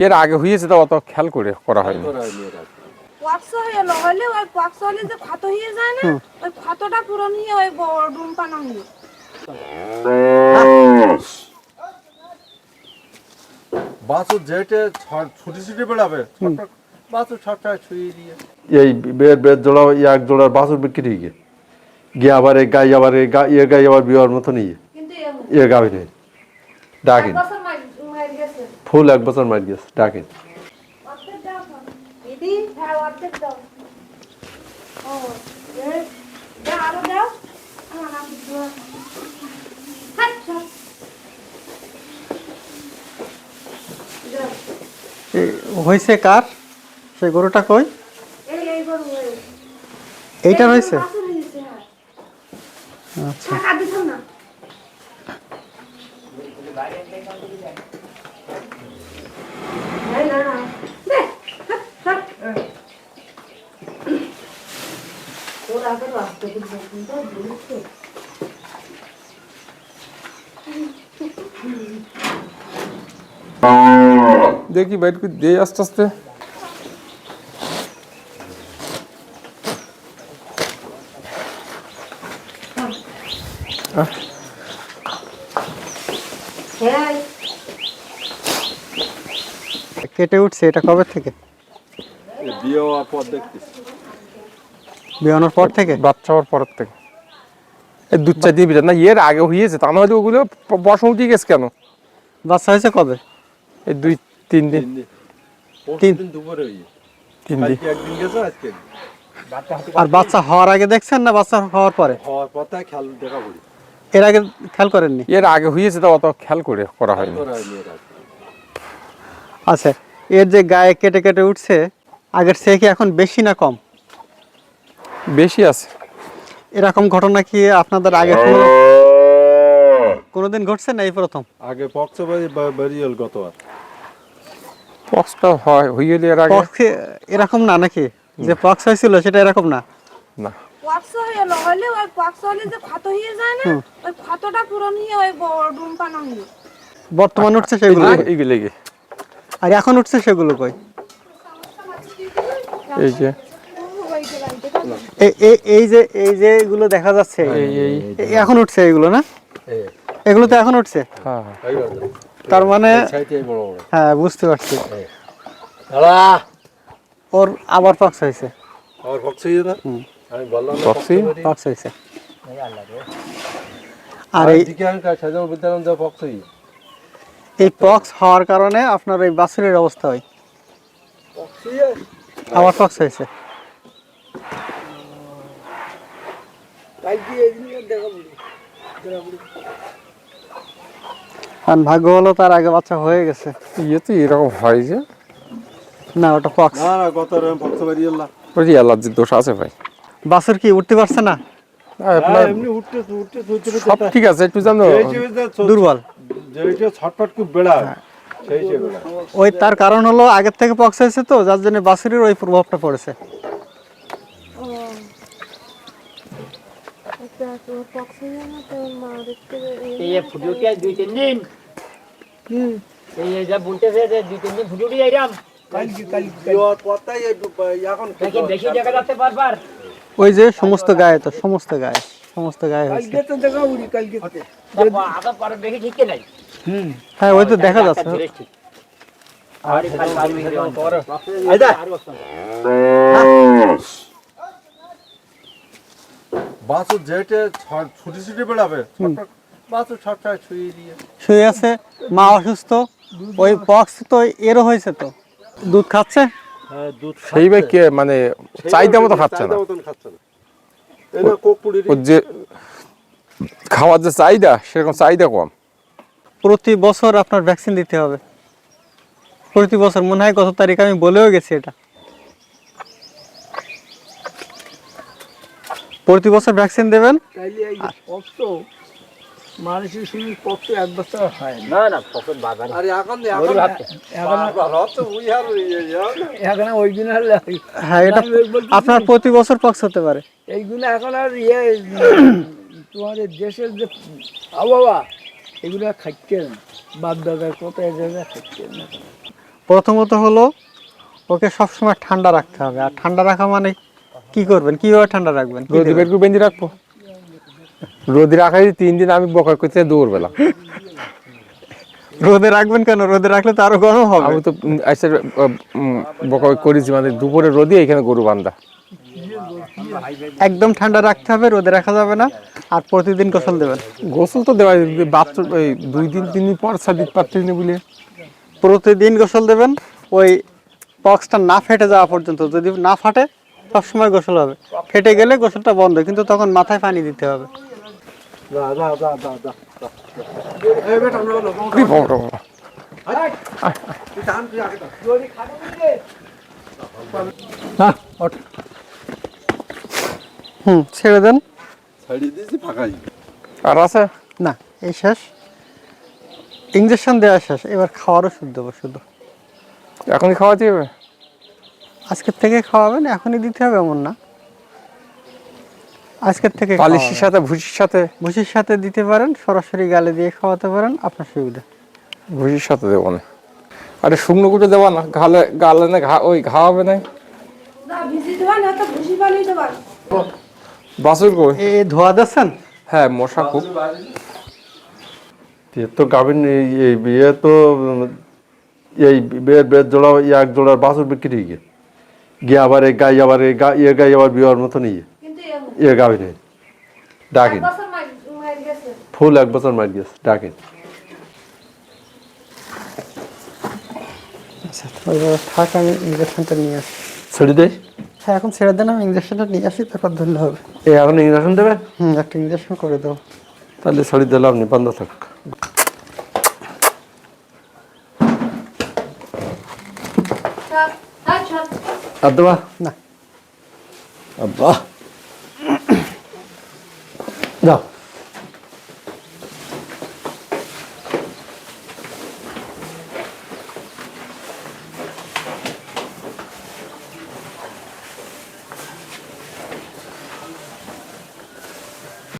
এর আগে হয়েছে তো অত খেয়াল করে করা হয়নি। পক্স হয়ে হলে ওই পক্স হলে যে ক্ষত হয়ে যায় না, ওই ক্ষতটা পুরো নিয়ে ওই ডুম পানা হয়ে বাছুর যেটে ছুটি ছুটি বেড়াবে বাছুর ছটটা ছুঁয়ে দিয়ে এই বের জোড়া এক জোড়ার বাছুর বিক্রি হয়ে গিয়ে গিয়ে আবার এই গাই আবার এই গাই আবার বিয়ার মতো নিয়ে কিন্তু এ গাবি নেই ডাকিন বছর মার গেছে। ফুল 1 বছর মার গেছে ডাকিন অর্ধেক দাও দিদি, হ্যাঁ অর্ধেক দাও। ও দাও, আরো দাও। আমার নাম দিও। আচ্ছা হয়েছে কার সেই গরুটা কই? এই গরু এইটা হয়েছে? বাছুর হয়েছে। হ্যাঁ আচ্ছা টাকা দিছ না। এই না না দে হাট তোর আগে রাস্তা দিছ কিন্তু বুঝছো। দেখি বাইর করে দিয়ে আস্তে আস্তে। হ্যাঁ কেটে উঠছে এটা কবে থেকে? বিয়ে হওয়ার পর দেখতেছি বিয়ানোর পর থেকে? বাচ্চা হওয়ার পরের থেকে এই দুধ চা দিয়ে না, এর আগে হয়েছে তা নয় ওগুলো বসা উঠে গেছে কেন? বাচ্চা হয়েছে কবে? এই 2-3 দিন। দিন দুপুরে হয়ে 3 দিন একদিন গেছে আজকে আর বাচ্চা হওয়ার আগে দেখছেন না বাচ্চা হওয়ার পরে? হওয়ার পর তাই খেয়াল দেখা করি এর আগে খেয়াল করেননি? এর আগে হয়েছে তো অত খেয়াল করে করা হয়নি। আচ্ছা এর যে গায়ে কেটে কেটে উঠছে আগের থেকে কি এখন বেশি না কম? বেশি আছে। এরকম ঘটনা কি আপনাদের আগে কোনোদিন ঘটছে না এই প্রথম? আগে পক্স বেরিয়ে গতবার পক্সটা হয় হয়ে গেলে এর আগে পক্স এরকম না নাকি? যে পক্স হয়েছিল সেটা এরকম না? না। পক্স হয়ে হলে ওই পক্স হলে যে ক্ষত হয়ে যায় না, ওই ক্ষতটা পুরো নিয়ে ওই ডুম পানা হয়ে বর্তমান উঠছে সেগুলো? এইগুলো আর এখন উঠছে সেগুলো কই? এই যে এই যে এগুলো দেখা যাচ্ছে এখন উঠছে এগুলো না? এগুলো তো এখন উঠছে। হ্যাঁ তার মানে বড় বড় হ্যাঁ বুঝতে পারছি ওর আবার পক্স হয়েছে। আর পক্স হয়ে না আমি বললাম না পক্স হয়েছে। আর এই দিকে আমি সাজানো বিদ্যালয় যা পক্স হয়ে এই পক্স হওয়ার কারণে আপনার এই বাছুরের অবস্থা হয় আবার পক্স হয়েছে। কারণ ভাগ্য হলো তার আগে বাচ্চা হয়ে গেছে। ইয়ে তো এরকম হয় যে না ওটা পক্স। না না গত পক্স বেরিয়ে এলাম ওই যে অ্যালার্জির দোষ আছে ভাই। বাছুর কি উঠতে পারছে না? আপনার এমনি উঠতে সব ঠিক আছে, একটু জানো দুর্বল যেটা ছটফট খুব বেড়ায় সেই সে বেড়ায় ওই তার কারণ হলো আগের থেকে পক্স হয়েছে তো যার জন্য বাছুরের ওই প্রভাবটা পড়েছে। পক্স হয়ে না তো মা দেখতে এই ফুটুটি 2-3 দিন এই যা বলতেছে যে 2-3 দিন ফুটুটি আইরাম বিয়ের পরটাই এখন নাকি বেশি দেখা যাচ্ছে বারবার ওই যে সমস্ত গায়ে তো সমস্ত গায়ে হয়েছে। আবার পরে দেখি ঠিক নাই হ্যাঁ ওই তো দেখা যাচ্ছে। আর কাল পরে আইদা বাছুর যেটে ছুটি ছুটি বেড়াবে বাছুর ছটটা ছুঁয়ে দিয়ে শুয়ে আছে মা অসুস্থ ওই পক্স তো এরও হয়েছে তো দুধ খাচ্ছে হ্যাঁ দুধ সেই ভাই কে মানে চাহিদা মতো খাচ্ছে না। এনে কোকপুড়ির ওর যে খাওয়ার যে চাহিদা সেরকম চাহিদা কম। প্রতি বছর আপনার ভ্যাকসিন দিতে হবে প্রতি বছর। মনে হয় কত তারিখ আমি বলেও গেছি এটা। প্রতি বছর ভ্যাকসিন দেবেন। মানুষের শুনি পক্ষ এক বছর হয় না না পক্ষ বাবা আরে এখন এখন ওই দিন আর হ্যাঁ এটা আপনার প্রতি বছর পক্স হতে পারে। এইগুলো এখন আর তোমাদের দেশের যে আবহাওয়া এগুলো খাইতে বাপ দাদার কথা এগুলো খাইতে না। প্রথমত হলো ওকে সবসময় ঠান্ডা রাখতে হবে। আর ঠান্ডা রাখা মানে কি করবেন, কিভাবে ঠান্ডা রাখবেন? কি রোদে দেবেন? বের করে বেঁধে রাখবো। রোদে রাখাই 3 দিন আমি বকা করতে দৌড়বেলা। রোদে রাখবেন কেন? রোদে রাখলে তো আরো গরম হবে। আমি তো আইসা বকা করেছি, মানে দুপুরে রোদে এখানে গরু বান্ধা। একদম ঠান্ডা রাখতে হবে, রোদে রাখা যাবে না। আর প্রতিদিন গোসল দেবেন। গোসল তো দেওয়া বাচ্চা 2 দিন 3 দিন পর সার দিতে পারতেছি না বলে। প্রতিদিন গোসল দেবেন, ওই পক্সটা না ফেটে যাওয়া পর্যন্ত। যদি না ফাটে সবসময় গোসল হবে, ফেটে গেলে গোসলটা বন্ধ, কিন্তু তখন মাথায় পানি দিতে হবে। কি বড় বড়। ছেড়ে দেন। ছাড়িয়ে দিয়েছি ফাঁকাই। আর আছে না, এই শেষ, ইঞ্জেকশন দেওয়া শেষ, এবার খাওয়ার ওষুধ দেবো শুধু। এখনই খাওয়াতে হবে? আজকের থেকে খাওয়াবেন, এখনই দিতে হবে এমন না, আজকের থেকে পালিশের সাথে ভুসির সাথে? ভুসির সাথে দিতে পারেন, সরাসরি গালে দিয়ে খাওয়াতে পারেন, আপনার সুবিধা। ভুসির সাথে দেবো না। আরে শুকনো কুটো দেবো না, গালে না ওই ঘা হবে না। না ভিজি দেওয়া না তো ভুসি পানি দেওয়া। বাসুর কই? এ ধোয়া দিচ্ছেন? হ্যাঁ, মশা খুব। এ তো গাভিন এই বিয়ে তো এই বিয়ের বেদ জোড়া এক জোড়ার বাছুর বিক্রি হয়ে গিয়ে গিয়ে আবার এই গাই আবার এই গাই আবার বিয়ের মতো নিয়ে কিন্তু গাভিন ডাকেন বছর মার গেছে। ফুল 1 বছর মার গেছে, ডাকেন। আচ্ছা, ওইভাবে থাক, আমি ইঞ্জেকশনটা নিয়ে আসি। ছেড়ে দেয়? হ্যাঁ, এখন ছেড়ে দেন, আমি ইঞ্জেকশনটা নিয়ে আসি, তারপর ধরলে হবে। এখন ইঞ্জেকশন দেবে? একটা ইঞ্জেকশন করে দেবো। তাহলে ছড়ি দিলে আপনি বন্ধ থাক। আর দেবা না। আব্বা যাও।